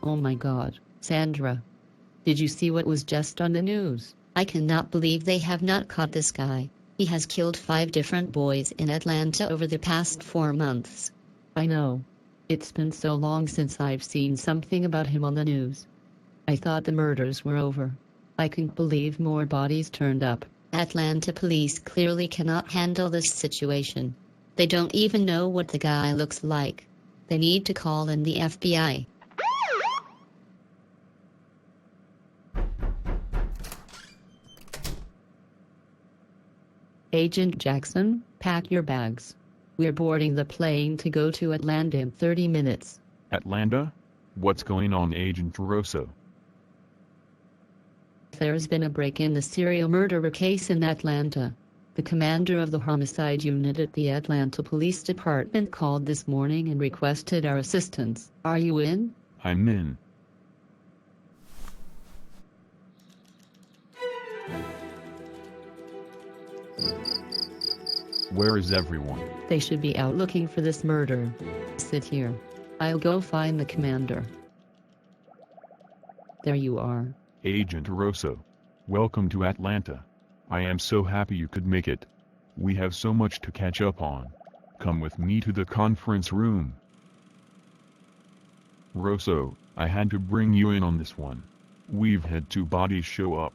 Oh my God, Sandra. Did you see what was just on the news? I cannot believe they have not caught this guy. He has killed 5 different boys in Atlanta over the past 4 months. I know. It's been so long since I've seen something about him on the news. I thought the murders were over. I can't believe more bodies turned up. Atlanta police clearly cannot handle this situation. They don't even know what the guy looks like. They need to call in the FBI. Agent Jackson, pack your bags. We're boarding the plane to go to Atlanta in 30 minutes. Atlanta? What's going on, Agent Rosso? There's been a break in the serial murderer case in Atlanta. The commander of the homicide unit at the Atlanta Police Department called this morning and requested our assistance. Are you in? I'm in. Where is everyone? They should be out looking for this murder. Sit here. I'll go find the commander. There you are. Agent Rosso. Welcome to Atlanta. I am so happy you could make it. We have so much to catch up on. Come with me to the conference room. Rosso, I had to bring you in on this one. We've had 2 bodies show up.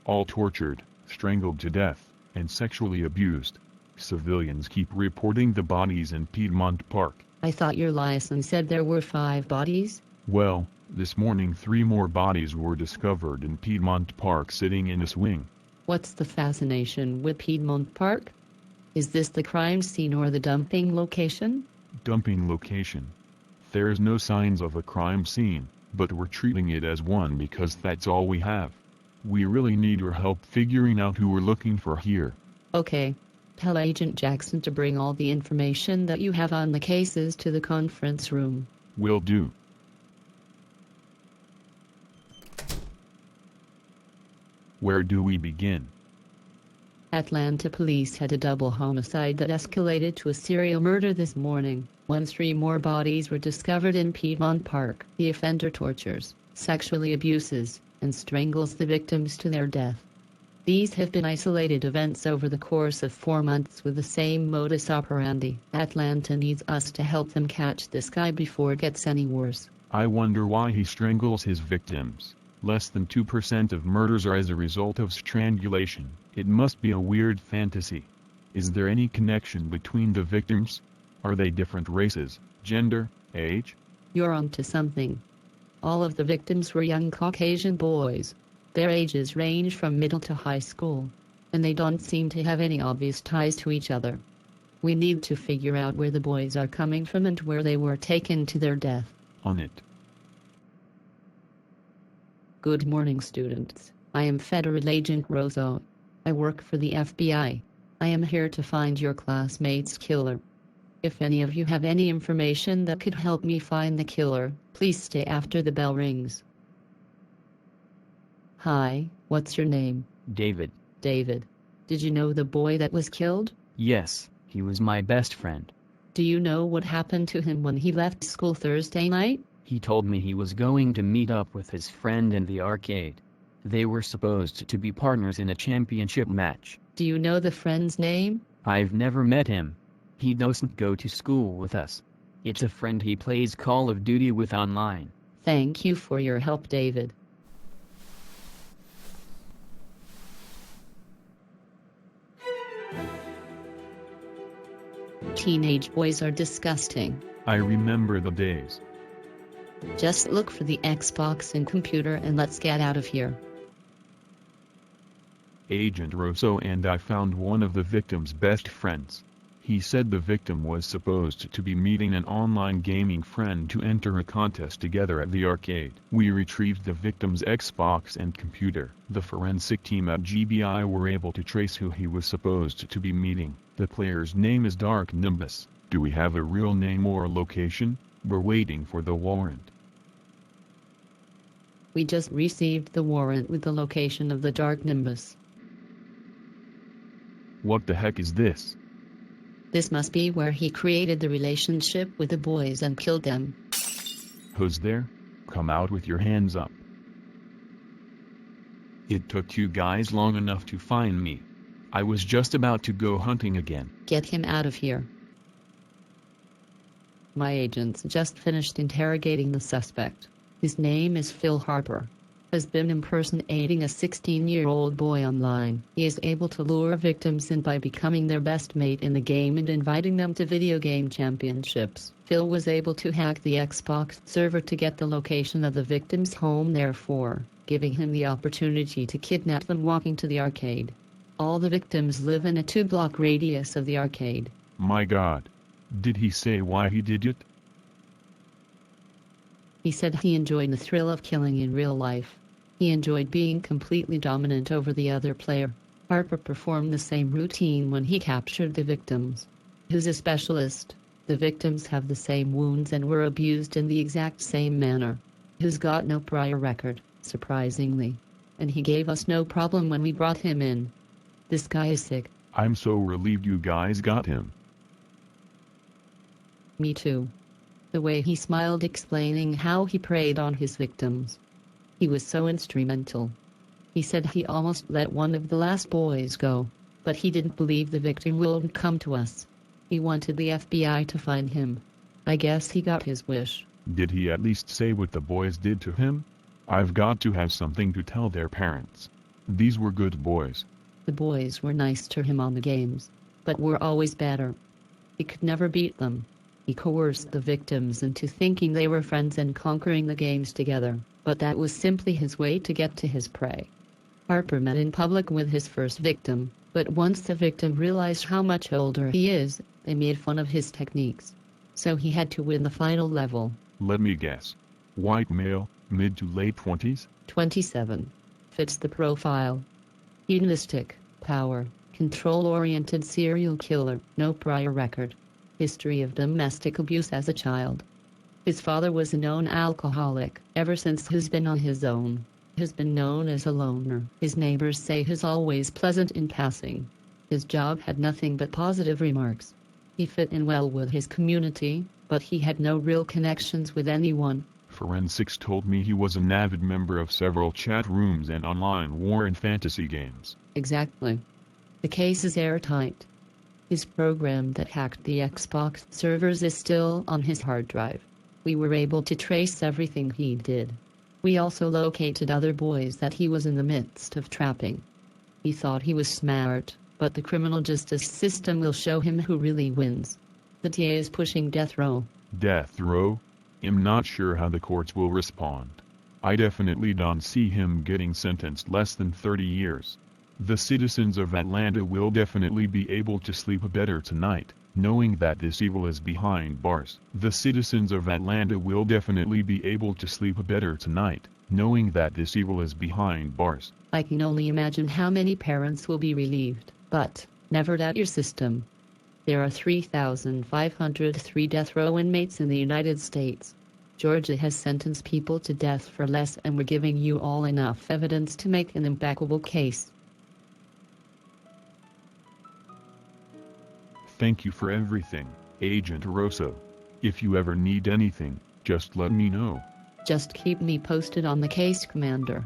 All tortured, strangled to death, and sexually abused. Civilians keep reporting the bodies in Piedmont Park. I thought your license said there were 5 bodies? Well, this morning 3 more bodies were discovered in Piedmont Park sitting in a swing. What's the fascination with Piedmont Park? Is this the crime scene or the dumping location? Dumping location. There's no signs of a crime scene, but we're treating it as one because that's all we have. We really need your help figuring out who we're looking for here. Okay. Tell Agent Jackson to bring all the information that you have on the cases to the conference room. Will do. Where do we begin? Atlanta police had a double homicide that escalated to a serial murder this morning, when 3 more bodies were discovered in Piedmont Park. The offender tortures, sexually abuses, and strangles the victims to their death. These have been isolated events over the course of 4 months with the same modus operandi. Atlanta needs us to help them catch this guy before it gets any worse. I wonder why he strangles his victims. Less than 2% of murders are as a result of strangulation. It must be a weird fantasy. Is there any connection between the victims? Are they different races, gender, age? You're onto something. All of the victims were young Caucasian boys. Their ages range from middle to high school, and they don't seem to have any obvious ties to each other. We need to figure out where the boys are coming from and where they were taken to their death. On it. Good morning, students. I am Federal Agent Rosso. I work for the FBI. I am here to find your classmate's killer. If any of you have any information that could help me find the killer, please stay after the bell rings. Hi, what's your name? David. David. Did you know the boy that was killed? Yes, he was my best friend. Do you know what happened to him when he left school Thursday night? He told me he was going to meet up with his friend in the arcade. They were supposed to be partners in a championship match. Do you know the friend's name? I've never met him. He doesn't go to school with us. It's a friend he plays Call of Duty with online. Thank you for your help, David. Teenage boys are disgusting. I remember the days. Just look for the Xbox and computer and let's get out of here. Agent Rosso and I found one of the victim's best friends. He said the victim was supposed to be meeting an online gaming friend to enter a contest together at the arcade. We retrieved the victim's Xbox and computer. The forensic team at GBI were able to trace who he was supposed to be meeting. The player's name is Dark Nimbus. Do we have a real name or location? We're waiting for the warrant. We just received the warrant with the location of the Dark Nimbus. What the heck is this? This must be where he created the relationship with the boys and killed them. Who's there? Come out with your hands up. It took you guys long enough to find me. I was just about to go hunting again. Get him out of here. My agents just finished interrogating the suspect. His name is Phil Harper. Has been impersonating a 16-year-old boy online. He is able to lure victims in by becoming their best mate in the game and inviting them to video game championships. Phil was able to hack the Xbox server to get the location of the victim's home, therefore giving him the opportunity to kidnap them walking to the arcade. All the victims live in a 2-block radius of the arcade. My God. Did he say why he did it? He said he enjoyed the thrill of killing in real life. He enjoyed being completely dominant over the other player. Harper performed the same routine when he captured the victims. He's a specialist. The victims have the same wounds and were abused in the exact same manner. He's got no prior record, surprisingly. And he gave us no problem when we brought him in. This guy is sick. I'm so relieved you guys got him. Me too. The way he smiled explaining how he preyed on his victims. He was so instrumental. He said he almost let one of the last boys go, but he didn't believe the victim wouldn't come to us. He wanted the FBI to find him. I guess he got his wish. Did he at least say what the boys did to him? I've got to have something to tell their parents. These were good boys. The boys were nice to him on the games, but were always better. He could never beat them. He coerced the victims into thinking they were friends and conquering the games together, but that was simply his way to get to his prey. Harper met in public with his first victim, but once the victim realized how much older he is, they made fun of his techniques. So he had to win the final level. Let me guess. White male, mid to late 20s? 27. Fits the profile. Hedonistic, power, control-oriented serial killer, no prior record. History of domestic abuse as a child. His father was a known alcoholic. Ever since he's been on his own, he's been known as a loner. His neighbors say he's always pleasant in passing. His job had nothing but positive remarks. He fit in well with his community, but he had no real connections with anyone. Forensics told me he was an avid member of several chat rooms and online war and fantasy games. Exactly. The case is airtight. His program that hacked the Xbox servers is still on his hard drive. We were able to trace everything he did. We also located other boys that he was in the midst of trapping. He thought he was smart, but the criminal justice system will show him who really wins. The TA is pushing death row. Death row? I'm not sure how the courts will respond. I definitely don't see him getting sentenced less than 30 years. The citizens of Atlanta will definitely be able to sleep better tonight, knowing that this evil is behind bars. The citizens of Atlanta will definitely be able to sleep better tonight, knowing that this evil is behind bars. I can only imagine how many parents will be relieved, but never doubt your system. There are 3,503 death row inmates in the United States. Georgia has sentenced people to death for less, and we're giving you all enough evidence to make an impeccable case. Thank you for everything, Agent Rosso. If you ever need anything, just let me know. Just keep me posted on the case, Commander.